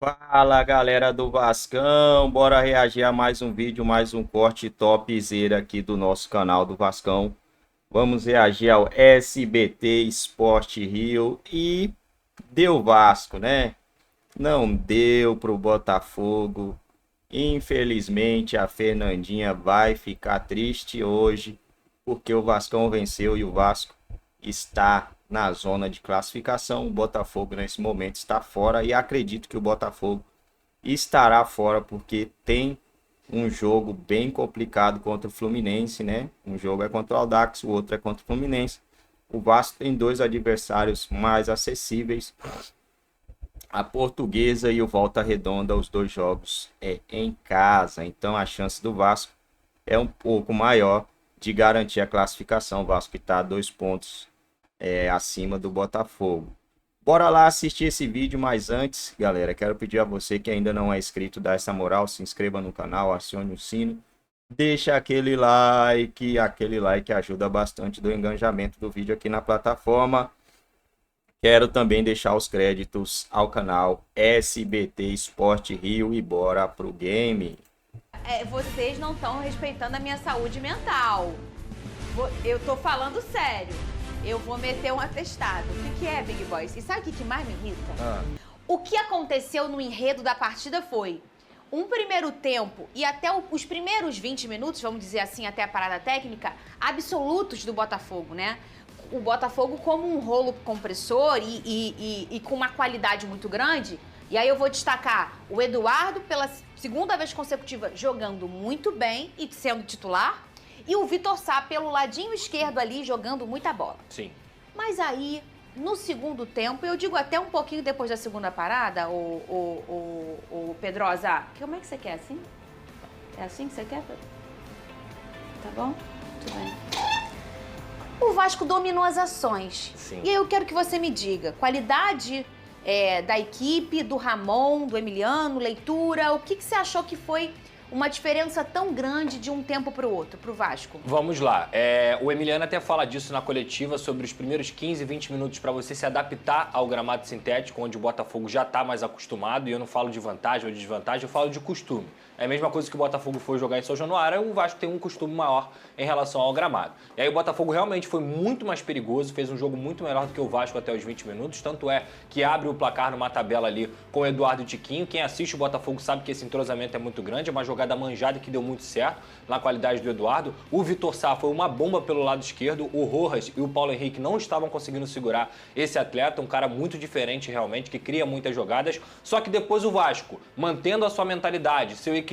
Fala galera do Vascão, bora reagir a mais um vídeo, mais um corte topzera aqui do nosso canal do Vascão. Vamos reagir ao SBT Sport Rio e deu Vasco, né? Não deu pro Botafogo. Infelizmente a Fernandinha vai ficar triste hoje, porque o Vascão venceu e o Vasco está na zona de classificação. O Botafogo nesse momento está fora e acredito que o Botafogo estará fora porque tem um jogo bem complicado contra o Fluminense, né? Um jogo é contra o Audax, o outro é contra o Fluminense. O Vasco tem dois adversários mais acessíveis, a Portuguesa e o Volta Redonda. Os dois jogos é em casa, então a chance do Vasco é um pouco maior de garantir a classificação. O Vasco está a 2 pontos acima do Botafogo. Bora lá assistir esse vídeo, mas antes, galera, quero pedir a você que ainda não é inscrito, dá essa moral, se inscreva no canal, acione o sino, deixa aquele like ajuda bastante do engajamento do vídeo aqui na plataforma. Quero também deixar os créditos ao canal SBT Sport Rio e bora pro game. Vocês não estão respeitando a minha saúde mental. Eu tô falando sério. Eu vou meter um atestado. O que é, Big Boys? E sabe o que mais me irrita? O que aconteceu no enredo da partida foi um primeiro tempo e até os primeiros 20 minutos, vamos dizer assim, até a parada técnica, absolutos do Botafogo, né? O Botafogo como um rolo compressor e com uma qualidade muito grande. E aí eu vou destacar o Eduardo, pela segunda vez consecutiva, jogando muito bem e sendo titular. E o Vitor Sá pelo ladinho esquerdo ali, jogando muita bola. Sim. Mas aí, no segundo tempo, eu digo até um pouquinho depois da segunda parada, o Pedrosa, como é que você quer, assim? É assim que você quer? Tá bom? Tudo bem. O Vasco dominou as ações. Sim. E aí eu quero que você me diga, qualidade da equipe, do Ramon, do Emiliano, leitura, o que você achou que foi uma diferença tão grande de um tempo para o outro, para o Vasco? Vamos lá. O Emiliano até fala disso na coletiva, sobre os primeiros 15, 20 minutos para você se adaptar ao gramado sintético, onde o Botafogo já está mais acostumado, e eu não falo de vantagem ou de desvantagem, eu falo de costume. É a mesma coisa que o Botafogo foi jogar em São Januário, o Vasco tem um costume maior em relação ao gramado. E aí o Botafogo realmente foi muito mais perigoso, fez um jogo muito melhor do que o Vasco até os 20 minutos, tanto é que abre o placar numa tabela ali com o Eduardo e Tiquinho. Quem assiste o Botafogo sabe que esse entrosamento é muito grande, é uma jogada manjada que deu muito certo na qualidade do Eduardo. O Vitor Sá foi uma bomba pelo lado esquerdo, o Rojas e o Paulo Henrique não estavam conseguindo segurar esse atleta, um cara muito diferente realmente, que cria muitas jogadas, só que depois o Vasco, mantendo a sua mentalidade, seu equilíbrio,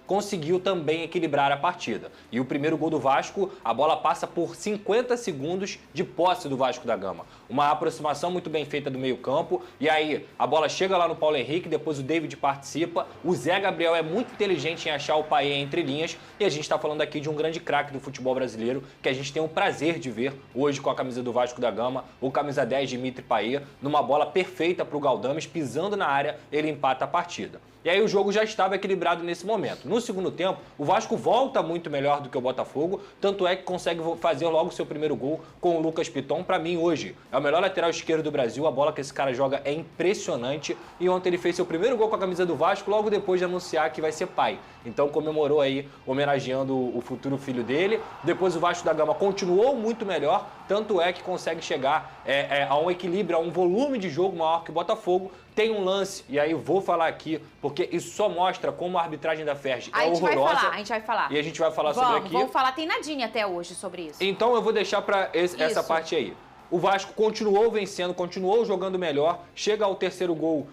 conseguiu também equilibrar a partida. E o primeiro gol do Vasco, a bola passa por 50 segundos de posse do Vasco da Gama. Uma aproximação muito bem feita do meio campo, e aí a bola chega lá no Paulo Henrique, depois o David participa, o Zé Gabriel é muito inteligente em achar o Paê entre linhas, e a gente está falando aqui de um grande craque do futebol brasileiro, que a gente tem o prazer de ver hoje com a camisa do Vasco da Gama, o camisa 10 Dimitri Paê, numa bola perfeita para o Galdames, pisando na área, ele empata a partida. E aí o jogo já estava equilibrado nesse momento. No segundo tempo, o Vasco volta muito melhor do que o Botafogo, tanto é que consegue fazer logo o seu primeiro gol com o Lucas Piton. Para mim, hoje, é o melhor lateral esquerdo do Brasil, a bola que esse cara joga é impressionante. E ontem ele fez seu primeiro gol com a camisa do Vasco, logo depois de anunciar que vai ser pai. Então comemorou aí, homenageando o futuro filho dele. Depois o Vasco da Gama continuou muito melhor, tanto é que consegue chegar a um equilíbrio, a um volume de jogo maior que o Botafogo. Tem um lance, e aí vou falar aqui, porque isso só mostra como a arbitragem da FERJ é horrorosa. A gente vai falar. E a gente vai falar sobre aqui. Vamos falar, tem nadinha até hoje sobre isso. Então eu vou deixar para essa parte aí. O Vasco continuou vencendo, continuou jogando melhor, chega ao terceiro gol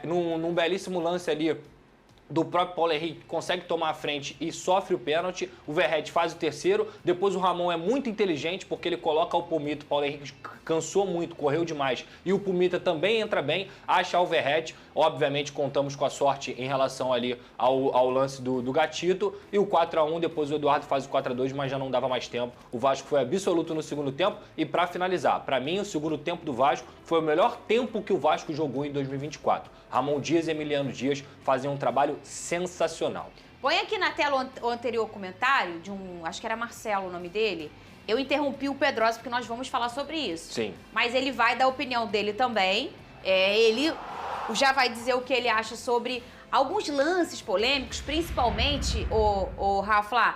num belíssimo lance ali do próprio Paulo Henrique, consegue tomar a frente e sofre o pênalti. O Verratti faz o terceiro. Depois o Ramon é muito inteligente porque ele coloca o Pumita. O Paulo Henrique cansou muito, correu demais. E o Pumita também entra bem, acha o Verratti. Obviamente contamos com a sorte em relação ali ao lance do Gatito. E o 4-1, depois o Eduardo faz o 4-2, mas já não dava mais tempo. O Vasco foi absoluto no segundo tempo. E para finalizar, para mim o segundo tempo do Vasco foi o melhor tempo que o Vasco jogou em 2024. Ramon Dias e Emiliano Dias fazem um trabalho sensacional. Põe aqui na tela o anterior comentário de acho que era Marcelo o nome dele. Eu interrompi o Pedrosa porque nós vamos falar sobre isso. Sim. Mas ele vai dar a opinião dele também. já vai dizer o que ele acha sobre alguns lances polêmicos, principalmente, o Rafa,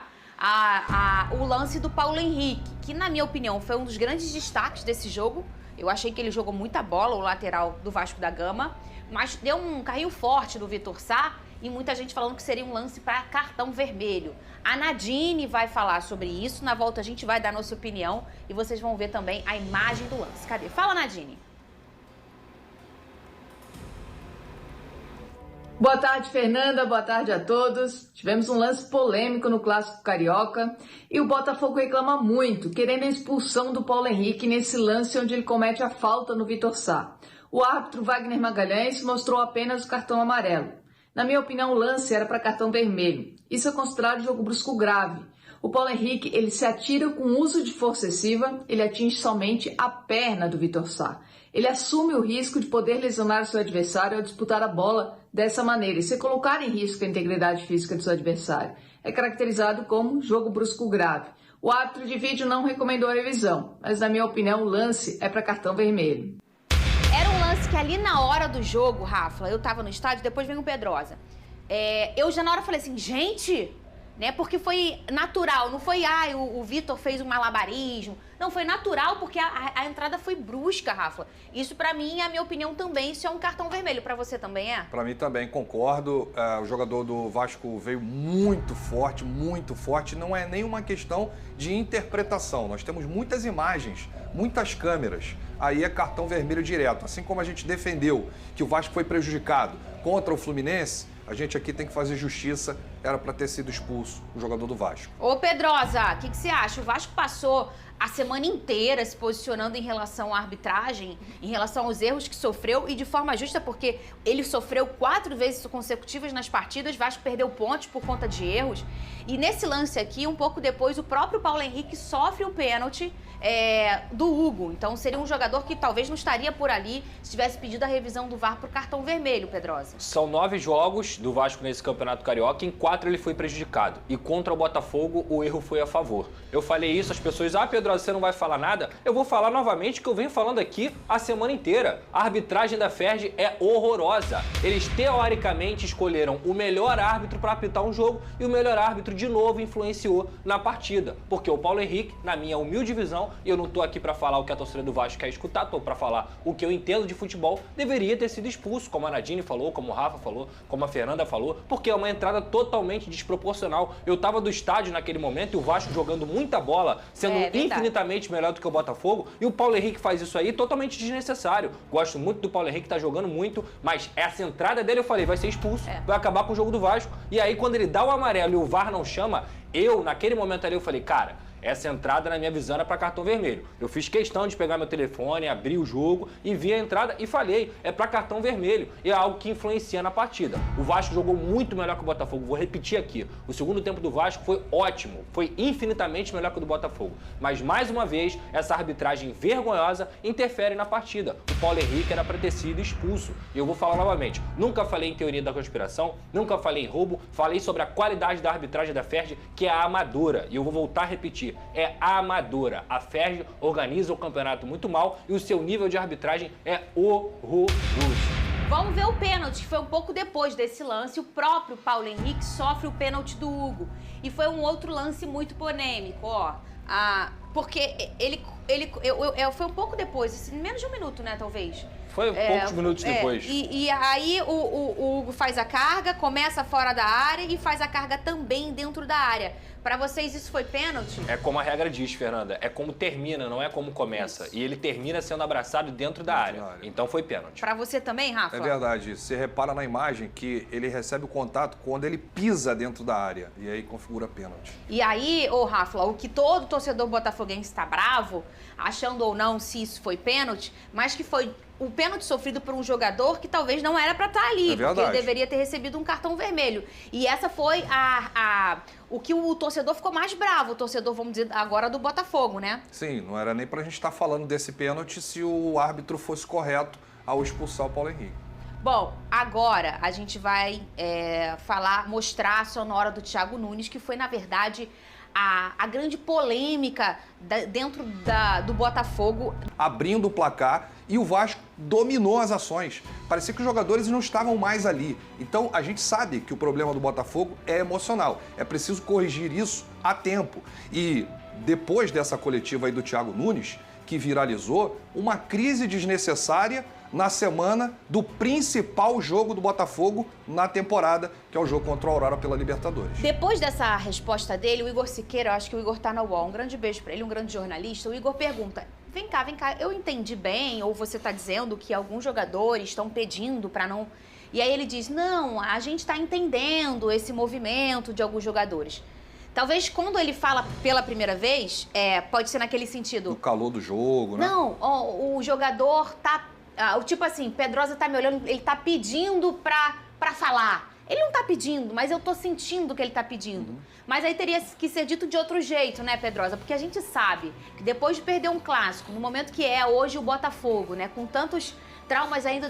o lance do Paulo Henrique, que na minha opinião foi um dos grandes destaques desse jogo. Eu achei que ele jogou muita bola, o lateral do Vasco da Gama, mas deu um carrinho forte do Vitor Sá e muita gente falando que seria um lance para cartão vermelho. A Nadine vai falar sobre isso, na volta a gente vai dar nossa opinião e vocês vão ver também a imagem do lance. Cadê? Fala, Nadine. Boa tarde, Fernanda. Boa tarde a todos. Tivemos um lance polêmico no Clássico Carioca e o Botafogo reclama muito, querendo a expulsão do Paulo Henrique nesse lance onde ele comete a falta no Vitor Sá. O árbitro Wagner Magalhães mostrou apenas o cartão amarelo. Na minha opinião, o lance era para cartão vermelho. Isso é considerado jogo brusco grave. O Paulo Henrique, ele se atira com uso de força excessiva, ele atinge somente a perna do Vitor Sá. Ele assume o risco de poder lesionar o seu adversário ao disputar a bola dessa maneira e se colocar em risco a integridade física do seu adversário. É caracterizado como jogo brusco grave. O árbitro de vídeo não recomendou a revisão, mas na minha opinião o lance é para cartão vermelho. Era um lance que ali na hora do jogo, Rafa, eu tava no estádio, depois vem o Pedrosa. Eu já na hora falei assim, gente, né? Porque foi natural, não foi, o Vitor fez um malabarismo. Não, foi natural porque a entrada foi brusca, Rafa. Isso pra mim, a minha opinião também, isso é um cartão vermelho. Pra você também é? Pra mim também, concordo. O jogador do Vasco veio muito forte, muito forte. Não é nenhuma questão de interpretação. Nós temos muitas imagens, muitas câmeras. Aí é cartão vermelho direto. Assim como a gente defendeu que o Vasco foi prejudicado contra o Fluminense, a gente aqui tem que fazer justiça. Era para ter sido expulso o jogador do Vasco. Ô Pedrosa, o que você acha? O Vasco passou a semana inteira se posicionando em relação à arbitragem, em relação aos erros que sofreu e de forma justa, porque ele sofreu 4 vezes consecutivas nas partidas, o Vasco perdeu pontos por conta de erros. E nesse lance aqui, um pouco depois, o próprio Paulo Henrique sofre o pênalti do Hugo. Então seria um jogador que talvez não estaria por ali se tivesse pedido a revisão do VAR por cartão vermelho, Pedrosa. São 9 jogos do Vasco nesse Campeonato Carioca, em 4 ele foi prejudicado. E contra o Botafogo, o erro foi a favor. Eu falei isso, as pessoas, Pedrosa, você não vai falar nada? Eu vou falar novamente que eu venho falando aqui a semana inteira. A arbitragem da FERJ é horrorosa. Eles teoricamente escolheram o melhor árbitro para apitar um jogo e o melhor árbitro de novo influenciou na partida. Porque o Paulo Henrique, na minha humilde visão, e eu não tô aqui para falar o que a torcida do Vasco quer escutar, tô para falar o que eu entendo de futebol, deveria ter sido expulso, como a Nadine falou, como o Rafa falou, como a Fernanda falou, porque é uma entrada totalmente desproporcional. Eu tava do estádio naquele momento e o Vasco jogando muita bola, sendo infinitamente melhor do que o Botafogo, e o Paulo Henrique faz isso aí totalmente desnecessário. Gosto muito do Paulo Henrique, tá jogando muito, mas essa entrada dele eu falei, vai ser expulso, vai acabar com o jogo do Vasco. E aí quando ele dá o amarelo e o VAR não chama, naquele momento ali eu falei, cara, essa entrada, na minha visão, era para cartão vermelho. Eu fiz questão de pegar meu telefone, abrir o jogo e vi a entrada e falei, é para cartão vermelho. E é algo que influencia na partida. O Vasco jogou muito melhor que o Botafogo. Vou repetir aqui. O segundo tempo do Vasco foi ótimo. Foi infinitamente melhor que o do Botafogo. Mas, mais uma vez, essa arbitragem vergonhosa interfere na partida. O Paulo Henrique era para ter sido expulso. E eu vou falar novamente. Nunca falei em teoria da conspiração, nunca falei em roubo, falei sobre a qualidade da arbitragem da FERJ, que é amadora. E eu vou voltar a repetir. É amadora. A FERJ organiza o campeonato muito mal e o seu nível de arbitragem é horroroso. Vamos ver o pênalti, que foi um pouco depois desse lance. O próprio Paulo Henrique sofre o pênalti do Hugo. E foi um outro lance muito polêmico, porque foi um pouco depois, assim, menos de um minuto, né, talvez. Foi poucos minutos depois. E aí o Hugo faz a carga, começa fora da área e faz a carga também dentro da área. Pra vocês isso foi pênalti? É como a regra diz, Fernanda. É como termina, não é como começa. Isso. E ele termina sendo abraçado dentro da área. Então foi pênalti. Pra você também, Rafa? É verdade. Você repara na imagem que ele recebe o contato quando ele pisa dentro da área. E aí configura pênalti. E aí, Rafa, o que todo torcedor botafoguense está bravo, achando ou não se isso foi pênalti, mas que foi o pênalti sofrido por um jogador que talvez não era pra estar ali, porque ele deveria ter recebido um cartão vermelho. E essa foi o que o torcedor ficou mais bravo, o torcedor, vamos dizer, agora do Botafogo, né? Sim, não era nem pra gente estar falando desse pênalti se o árbitro fosse correto ao expulsar o Paulo Henrique. Bom, agora a gente vai mostrar a sonora do Thiago Nunes, que foi, na verdade, a grande polêmica dentro do Botafogo. Abrindo o placar e o Vasco dominou as ações. Parecia que os jogadores não estavam mais ali. Então a gente sabe que o problema do Botafogo é emocional. É preciso corrigir isso a tempo. E depois dessa coletiva aí do Thiago Nunes, que viralizou, uma crise desnecessária na semana do principal jogo do Botafogo na temporada, que é o jogo contra o Aurora pela Libertadores. Depois dessa resposta dele, o Igor Siqueira, eu acho que o Igor tá na UOL, um grande beijo pra ele, um grande jornalista, o Igor pergunta, vem cá, eu entendi bem, ou você tá dizendo que alguns jogadores estão pedindo pra não... E aí ele diz, não, a gente tá entendendo esse movimento de alguns jogadores. Talvez quando ele fala pela primeira vez, pode ser naquele sentido... Do calor do jogo, né? Não, o jogador tá... tipo assim, Pedrosa tá me olhando, ele tá pedindo pra falar. Ele não tá pedindo, mas eu tô sentindo que ele tá pedindo. Mas aí teria que ser dito de outro jeito, né, Pedrosa? Porque a gente sabe que depois de perder um clássico, no momento que é hoje o Botafogo, né, com tantos traumas ainda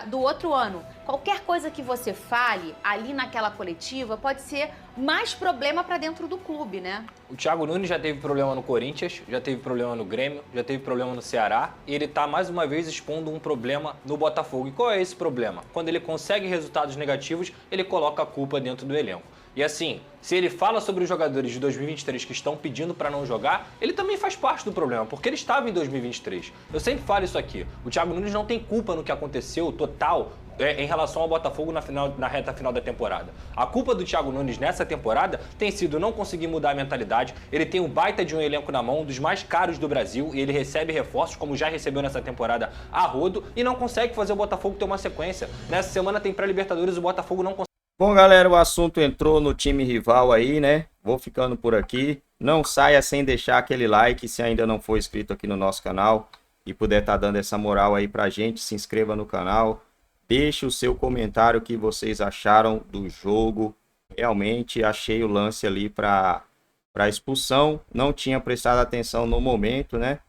do outro ano, qualquer coisa que você fale ali naquela coletiva pode ser mais problema pra dentro do clube, né? O Thiago Nunes já teve problema no Corinthians, já teve problema no Grêmio, já teve problema no Ceará e ele tá mais uma vez expondo um problema no Botafogo. E qual é esse problema? Quando ele consegue resultados negativos, ele coloca a culpa dentro do elenco. E assim, se ele fala sobre os jogadores de 2023 que estão pedindo para não jogar, ele também faz parte do problema, porque ele estava em 2023. Eu sempre falo isso aqui, o Thiago Nunes não tem culpa no que aconteceu total em relação ao Botafogo na reta final da temporada. A culpa do Thiago Nunes nessa temporada tem sido não conseguir mudar a mentalidade. Ele tem um baita de um elenco na mão, um dos mais caros do Brasil, e ele recebe reforços, como já recebeu nessa temporada a rodo, e não consegue fazer o Botafogo ter uma sequência. Nessa semana tem pré-Libertadores, o Botafogo não consegue. Bom, galera, o assunto entrou no time rival aí, né? Vou ficando por aqui. Não saia sem deixar aquele like se ainda não for inscrito aqui no nosso canal e puder estar dando essa moral aí pra gente. Se inscreva no canal. Deixe o seu comentário, o que vocês acharam do jogo. Realmente achei o lance ali para expulsão. Não tinha prestado atenção no momento, né?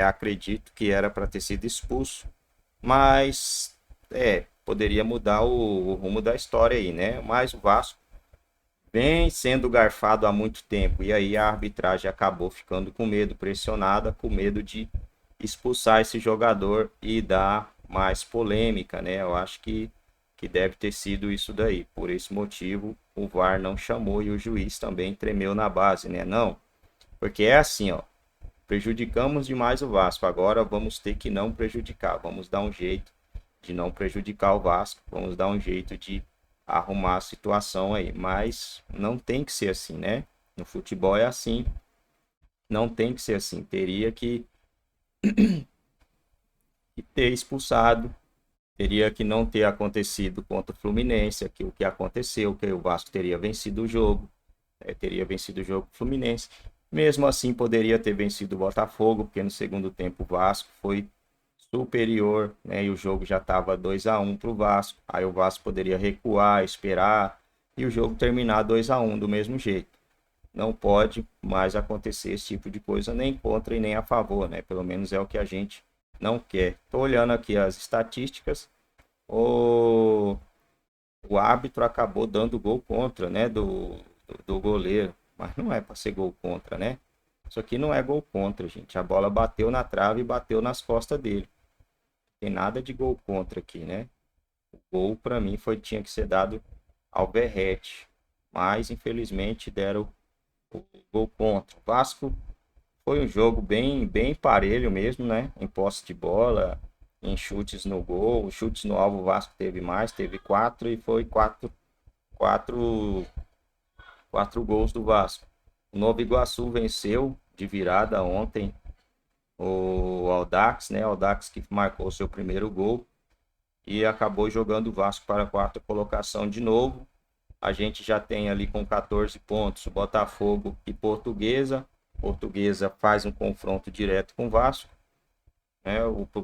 Acredito que era para ter sido expulso. Mas, poderia mudar o rumo da história aí, né? Mas o Vasco vem sendo garfado há muito tempo. E aí a arbitragem acabou ficando com medo, pressionada, com medo de expulsar esse jogador e dar mais polêmica, né? Eu acho que deve ter sido isso daí. Por esse motivo, o VAR não chamou e o juiz também tremeu na base, né? Não, porque é assim, ó. Prejudicamos demais o Vasco. Agora vamos ter que não prejudicar. Vamos dar um jeito de não prejudicar o Vasco. Vamos dar um jeito de arrumar a situação aí. Mas não tem que ser assim, né? No futebol é assim. Não tem que ser assim. Teria que ter expulsado. Teria que não ter acontecido contra o Fluminense, o que aconteceu, que o Vasco teria vencido o jogo, teria vencido o jogo do Fluminense. Mesmo assim, poderia ter vencido o Botafogo, porque no segundo tempo o Vasco foi superior, né, e o jogo já estava 2-1 para o Vasco. Aí o Vasco poderia recuar, esperar, e o jogo terminar 2-1 do mesmo jeito. Não pode mais acontecer esse tipo de coisa, nem contra e nem a favor, né? Pelo menos é o que a gente não quer. Estou olhando aqui as estatísticas. O árbitro acabou dando gol contra, né, do goleiro. Mas não é para ser gol contra, né? Isso aqui não é gol contra, gente. A bola bateu na trave e bateu nas costas dele. Não tem nada de gol contra aqui, né? O gol para mim tinha que ser dado ao Verratti. Mas infelizmente deram o gol contra. O Vasco foi um jogo bem parelho mesmo, né? Em posse de bola, em chutes no gol. Chutes no alvo o Vasco teve mais, teve 4 e foi 4 gols do Vasco. O Nova Iguaçu venceu de virada ontem o Audax, né? O Audax que marcou seu primeiro gol e acabou jogando o Vasco para a quarta colocação de novo. A gente já tem ali com 14 pontos o Botafogo e Portuguesa. Portuguesa faz um confronto direto com o Vasco.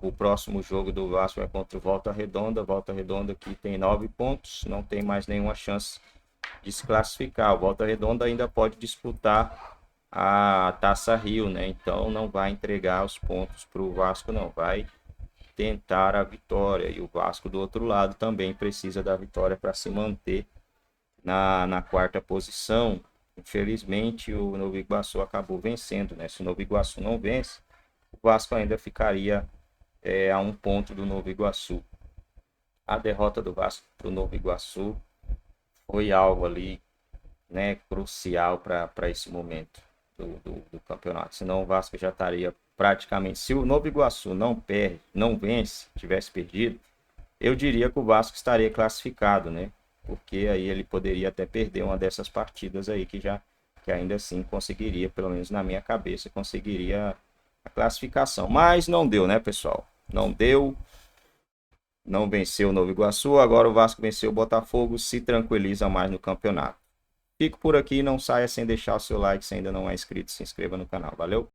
O próximo jogo do Vasco é contra o Volta Redonda. Volta Redonda que tem 9 pontos, não tem mais nenhuma chance de se classificar. O Volta Redonda ainda pode disputar a Taça Rio, né? Então não vai entregar os pontos para o Vasco, não. Vai tentar a vitória. E o Vasco do outro lado também precisa da vitória para se manter na quarta posição. Infelizmente o Nova Iguaçu acabou vencendo, né? Se o Nova Iguaçu não vence, o Vasco ainda ficaria a 1 ponto do Nova Iguaçu. A derrota do Vasco para o Nova Iguaçu foi algo ali, né, crucial para esse momento do campeonato. Senão o Vasco já estaria praticamente... Se o Nova Iguaçu não vence, tivesse perdido, eu diria que o Vasco estaria classificado, né? Porque aí ele poderia até perder uma dessas partidas aí que ainda assim conseguiria, pelo menos na minha cabeça, conseguiria a classificação. Mas não deu, né, pessoal? Não deu. Não venceu o Nova Iguaçu, agora o Vasco venceu o Botafogo, se tranquiliza mais no campeonato. Fico por aqui, não saia sem deixar o seu like, se ainda não é inscrito, se inscreva no canal. Valeu!